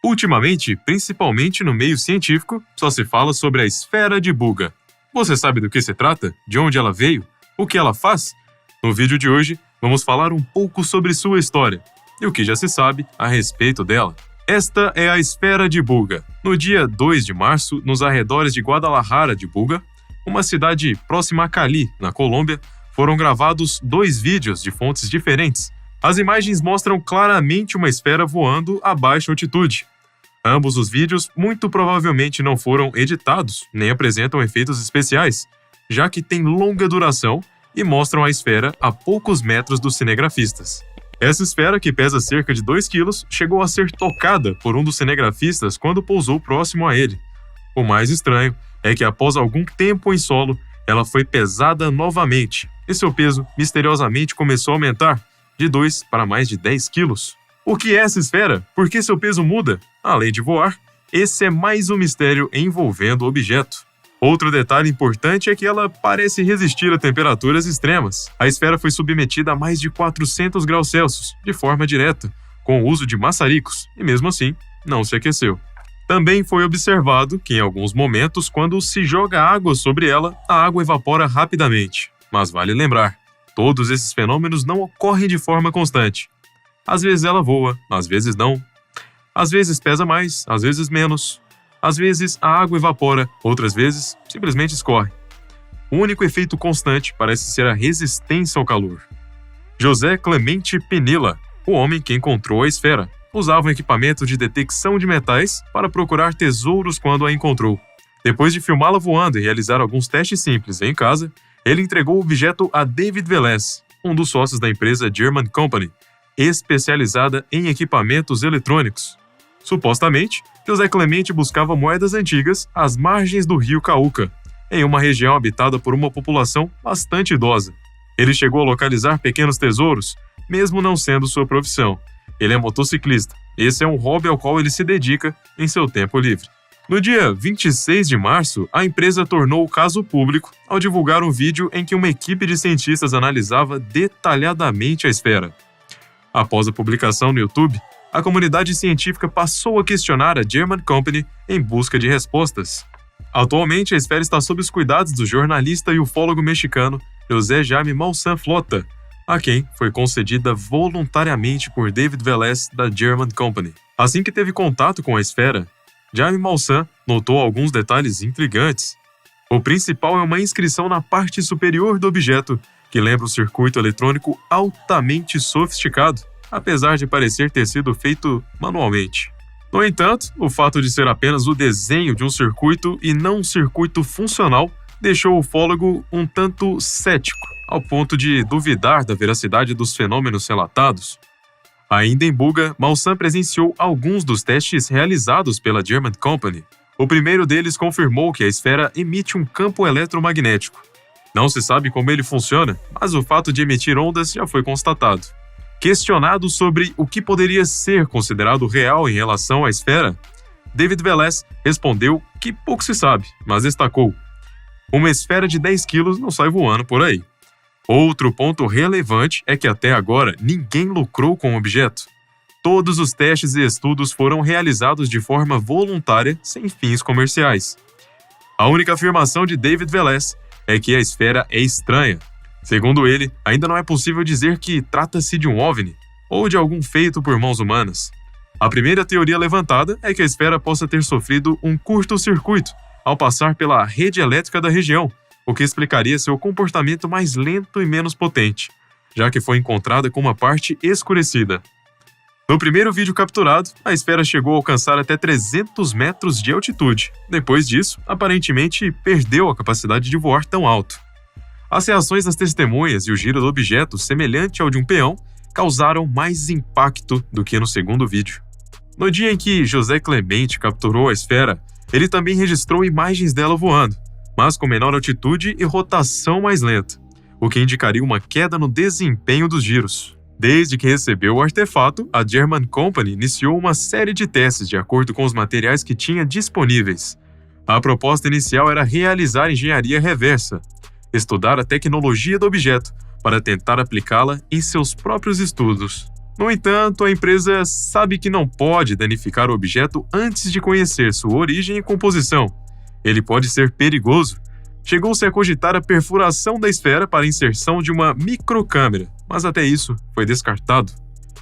Ultimamente, principalmente no meio científico, só se fala sobre a esfera de Buga. Você sabe do que se trata? De onde ela veio? O que ela faz? No vídeo de hoje, vamos falar um pouco sobre sua história e o que já se sabe a respeito dela. Esta é a esfera de Buga. No dia 2 de março, nos arredores de Guadalajara de Buga, uma cidade próxima a Cali, na Colômbia, foram gravados 2 vídeos de fontes diferentes. As imagens mostram claramente uma esfera voando a baixa altitude. Ambos os vídeos muito provavelmente não foram editados, nem apresentam efeitos especiais, já que têm longa duração e mostram a esfera a poucos metros dos cinegrafistas. Essa esfera, que pesa cerca de 2 quilos, chegou a ser tocada por um dos cinegrafistas quando pousou próximo a ele. O mais estranho é que após algum tempo em solo, ela foi pesada novamente, e seu peso misteriosamente começou a aumentar, de 2 para mais de 10 quilos. O que é essa esfera? Por que seu peso muda? Além de voar, esse é mais um mistério envolvendo o objeto. Outro detalhe importante é que ela parece resistir a temperaturas extremas. A esfera foi submetida a mais de 400 graus Celsius, de forma direta, com o uso de maçaricos, e mesmo assim, não se aqueceu. Também foi observado que em alguns momentos, quando se joga água sobre ela, a água evapora rapidamente. Mas vale lembrar, todos esses fenômenos não ocorrem de forma constante. Às vezes ela voa, às vezes não. Às vezes pesa mais, às vezes menos. Às vezes a água evapora, outras vezes simplesmente escorre. O único efeito constante parece ser a resistência ao calor. José Clemente Pinilla, o homem que encontrou a esfera, usava um equipamento de detecção de metais para procurar tesouros quando a encontrou. Depois de filmá-la voando e realizar alguns testes simples em casa, ele entregou o objeto a David Velez, um dos sócios da empresa German Company, especializada em equipamentos eletrônicos. Supostamente, José Clemente buscava moedas antigas às margens do rio Cauca, em uma região habitada por uma população bastante idosa. Ele chegou a localizar pequenos tesouros, mesmo não sendo sua profissão. Ele é motociclista. Esse é um hobby ao qual ele se dedica em seu tempo livre. No dia 26 de março, a empresa tornou o caso público ao divulgar um vídeo em que uma equipe de cientistas analisava detalhadamente a esfera. Após a publicação no YouTube, a comunidade científica passou a questionar a German Company em busca de respostas. Atualmente, a esfera está sob os cuidados do jornalista e ufólogo mexicano José Jaime Maussan Flota, a quem foi concedida voluntariamente por David Velez da German Company. Assim que teve contato com a esfera, Jaime Maussan notou alguns detalhes intrigantes. O principal é uma inscrição na parte superior do objeto, que lembra um circuito eletrônico altamente sofisticado, apesar de parecer ter sido feito manualmente. No entanto, o fato de ser apenas o desenho de um circuito e não um circuito funcional deixou o ufólogo um tanto cético, ao ponto de duvidar da veracidade dos fenômenos relatados. Ainda em Buga, Maussan presenciou alguns dos testes realizados pela German Company. O primeiro deles confirmou que a esfera emite um campo eletromagnético. Não se sabe como ele funciona, mas o fato de emitir ondas já foi constatado. Questionado sobre o que poderia ser considerado real em relação à esfera, David Velez respondeu que pouco se sabe, mas destacou: uma esfera de 10 quilos não sai voando por aí. Outro ponto relevante é que até agora ninguém lucrou com o objeto. Todos os testes e estudos foram realizados de forma voluntária, sem fins comerciais. A única afirmação de David Velez é que a esfera é estranha. Segundo ele, ainda não é possível dizer que trata-se de um OVNI ou de algum feito por mãos humanas. A primeira teoria levantada é que a esfera possa ter sofrido um curto-circuito ao passar pela rede elétrica da região, o que explicaria seu comportamento mais lento e menos potente, já que foi encontrada com uma parte escurecida. No primeiro vídeo capturado, a esfera chegou a alcançar até 300 metros de altitude. Depois disso, aparentemente perdeu a capacidade de voar tão alto. As reações das testemunhas e o giro do objeto, semelhante ao de um peão, causaram mais impacto do que no segundo vídeo. No dia em que José Clemente capturou a esfera, ele também registrou imagens dela voando, mas com menor altitude e rotação mais lenta, o que indicaria uma queda no desempenho dos giros. Desde que recebeu o artefato, a German Company iniciou uma série de testes de acordo com os materiais que tinha disponíveis. A proposta inicial era realizar engenharia reversa, estudar a tecnologia do objeto para tentar aplicá-la em seus próprios estudos. No entanto, a empresa sabe que não pode danificar o objeto antes de conhecer sua origem e composição. Ele pode ser perigoso. Chegou-se a cogitar a perfuração da esfera para a inserção de uma microcâmera, mas até isso foi descartado.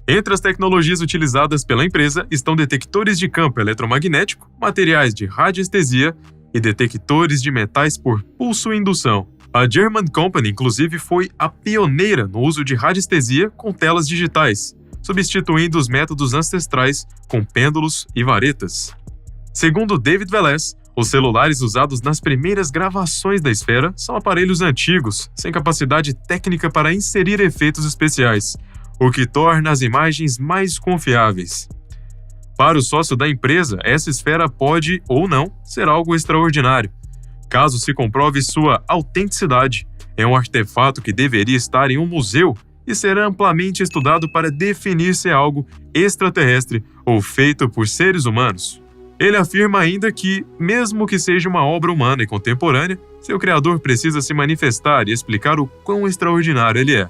Entre as tecnologias utilizadas pela empresa estão detectores de campo eletromagnético, materiais de radiestesia e detectores de metais por pulso-indução. A German Company, inclusive, foi a pioneira no uso de radiestesia com telas digitais, substituindo os métodos ancestrais com pêndulos e varetas. Segundo David Velez, os celulares usados nas primeiras gravações da esfera são aparelhos antigos, sem capacidade técnica para inserir efeitos especiais, o que torna as imagens mais confiáveis. Para o sócio da empresa, essa esfera pode, ou não, ser algo extraordinário. Caso se comprove sua autenticidade, é um artefato que deveria estar em um museu e será amplamente estudado para definir se é algo extraterrestre ou feito por seres humanos. Ele afirma ainda que, mesmo que seja uma obra humana e contemporânea, seu criador precisa se manifestar e explicar o quão extraordinário ele é.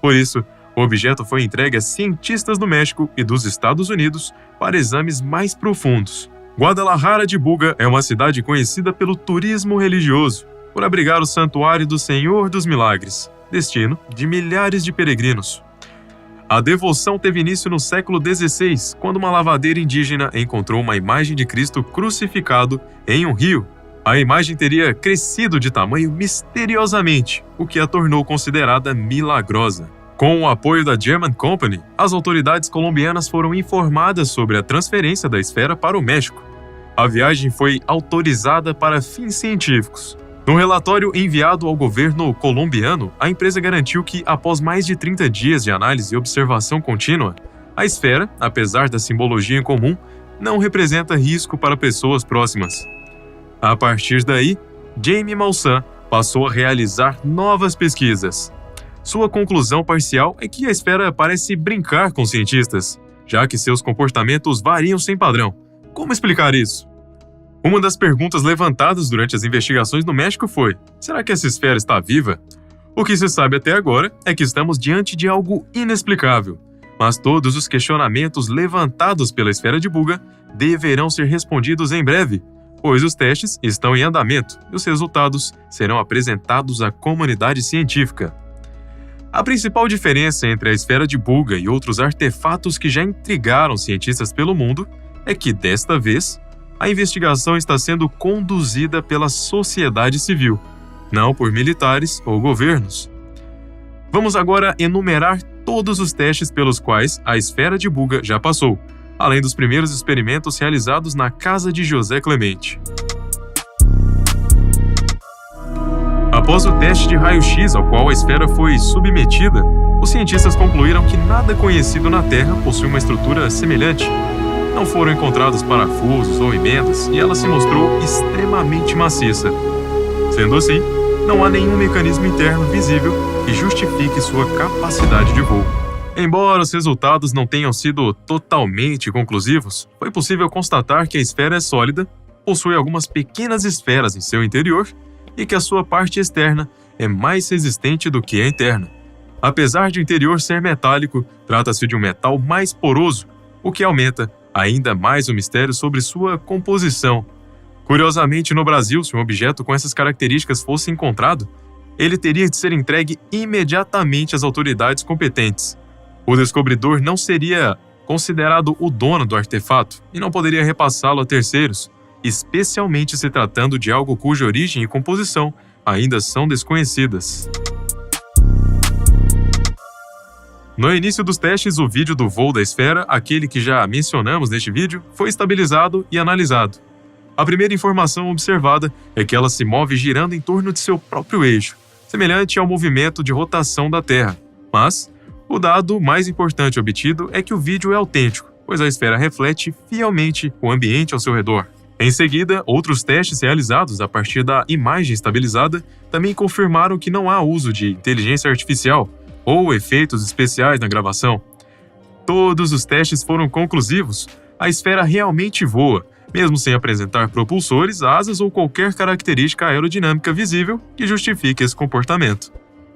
Por isso, o objeto foi entregue a cientistas do México e dos Estados Unidos para exames mais profundos. Guadalajara de Buga é uma cidade conhecida pelo turismo religioso, por abrigar o Santuário do Senhor dos Milagres, destino de milhares de peregrinos. A devoção teve início no século XVI, quando uma lavadeira indígena encontrou uma imagem de Cristo crucificado em um rio. A imagem teria crescido de tamanho misteriosamente, o que a tornou considerada milagrosa. Com o apoio da German Company, as autoridades colombianas foram informadas sobre a transferência da esfera para o México. A viagem foi autorizada para fins científicos. No relatório enviado ao governo colombiano, a empresa garantiu que, após mais de 30 dias de análise e observação contínua, a esfera, apesar da simbologia em comum, não representa risco para pessoas próximas. A partir daí, Jaime Maussan passou a realizar novas pesquisas. Sua conclusão parcial é que a esfera parece brincar com cientistas, já que seus comportamentos variam sem padrão. Como explicar isso? Uma das perguntas levantadas durante as investigações no México foi: será que essa esfera está viva? O que se sabe até agora é que estamos diante de algo inexplicável, mas todos os questionamentos levantados pela esfera de Buga deverão ser respondidos em breve, pois os testes estão em andamento e os resultados serão apresentados à comunidade científica. A principal diferença entre a esfera de Buga e outros artefatos que já intrigaram cientistas pelo mundo é que, desta vez, a investigação está sendo conduzida pela sociedade civil, não por militares ou governos. Vamos agora enumerar todos os testes pelos quais a esfera de Buga já passou, além dos primeiros experimentos realizados na casa de José Clemente. Após o teste de raio-x ao qual a esfera foi submetida, os cientistas concluíram que nada conhecido na Terra possui uma estrutura semelhante. Não foram encontrados parafusos ou emendas e ela se mostrou extremamente maciça. Sendo assim, não há nenhum mecanismo interno visível que justifique sua capacidade de voo. Embora os resultados não tenham sido totalmente conclusivos, foi possível constatar que a esfera é sólida, possui algumas pequenas esferas em seu interior e que a sua parte externa é mais resistente do que a interna. Apesar de o interior ser metálico, trata-se de um metal mais poroso, o que aumenta ainda mais o mistério sobre sua composição. Curiosamente, no Brasil, se um objeto com essas características fosse encontrado, ele teria de ser entregue imediatamente às autoridades competentes. O descobridor não seria considerado o dono do artefato e não poderia repassá-lo a terceiros, especialmente se tratando de algo cuja origem e composição ainda são desconhecidas. No início dos testes, o vídeo do voo da esfera, aquele que já mencionamos neste vídeo, foi estabilizado e analisado. A primeira informação observada é que ela se move girando em torno de seu próprio eixo, semelhante ao movimento de rotação da Terra. Mas o dado mais importante obtido é que o vídeo é autêntico, pois a esfera reflete fielmente o ambiente ao seu redor. Em seguida, outros testes realizados a partir da imagem estabilizada também confirmaram que não há uso de inteligência artificial ou efeitos especiais na gravação. Todos os testes foram conclusivos. A esfera realmente voa, mesmo sem apresentar propulsores, asas ou qualquer característica aerodinâmica visível que justifique esse comportamento.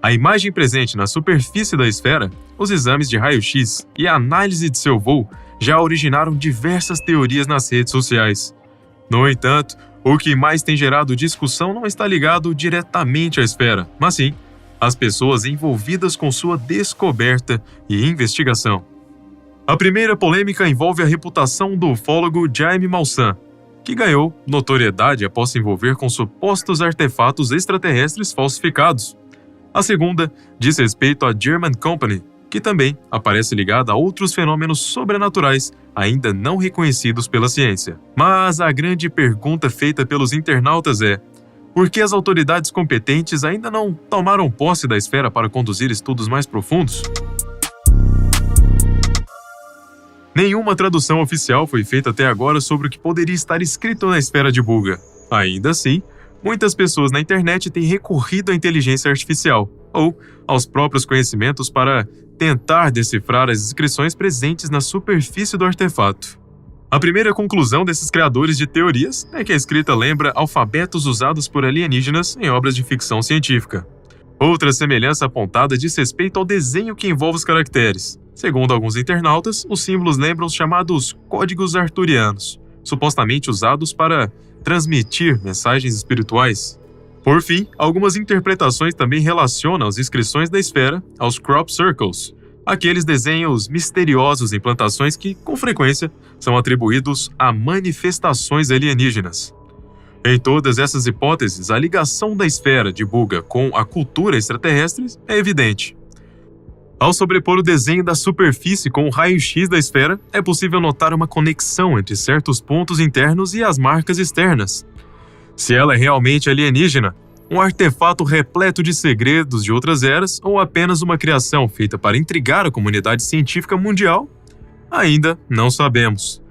A imagem presente na superfície da esfera, os exames de raio-x e a análise de seu voo já originaram diversas teorias nas redes sociais. No entanto, o que mais tem gerado discussão não está ligado diretamente à esfera, mas sim às pessoas envolvidas com sua descoberta e investigação. A primeira polêmica envolve a reputação do ufólogo Jaime Maussan, que ganhou notoriedade após se envolver com supostos artefatos extraterrestres falsificados. A segunda diz respeito à German Company, que também aparece ligada a outros fenômenos sobrenaturais ainda não reconhecidos pela ciência. Mas a grande pergunta feita pelos internautas é: por que as autoridades competentes ainda não tomaram posse da esfera para conduzir estudos mais profundos? Nenhuma tradução oficial foi feita até agora sobre o que poderia estar escrito na esfera de Buga. Ainda assim, muitas pessoas na internet têm recorrido à inteligência artificial ou aos próprios conhecimentos para tentar decifrar as inscrições presentes na superfície do artefato. A primeira conclusão desses criadores de teorias é que a escrita lembra alfabetos usados por alienígenas em obras de ficção científica. Outra semelhança apontada diz respeito ao desenho que envolve os caracteres. Segundo alguns internautas, os símbolos lembram os chamados códigos arturianos, supostamente usados para transmitir mensagens espirituais. Por fim, algumas interpretações também relacionam as inscrições da esfera aos crop circles, aqueles desenhos misteriosos em plantações que, com frequência, são atribuídos a manifestações alienígenas. Em todas essas hipóteses, a ligação da esfera de Buga com a cultura extraterrestre é evidente. Ao sobrepor o desenho da superfície com o raio-x da esfera, é possível notar uma conexão entre certos pontos internos e as marcas externas. Se ela é realmente alienígena, um artefato repleto de segredos de outras eras ou apenas uma criação feita para intrigar a comunidade científica mundial, ainda não sabemos.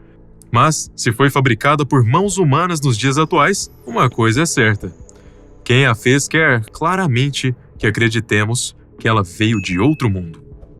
Mas, se foi fabricada por mãos humanas nos dias atuais, uma coisa é certa: quem a fez quer claramente que acreditemos que ela veio de outro mundo.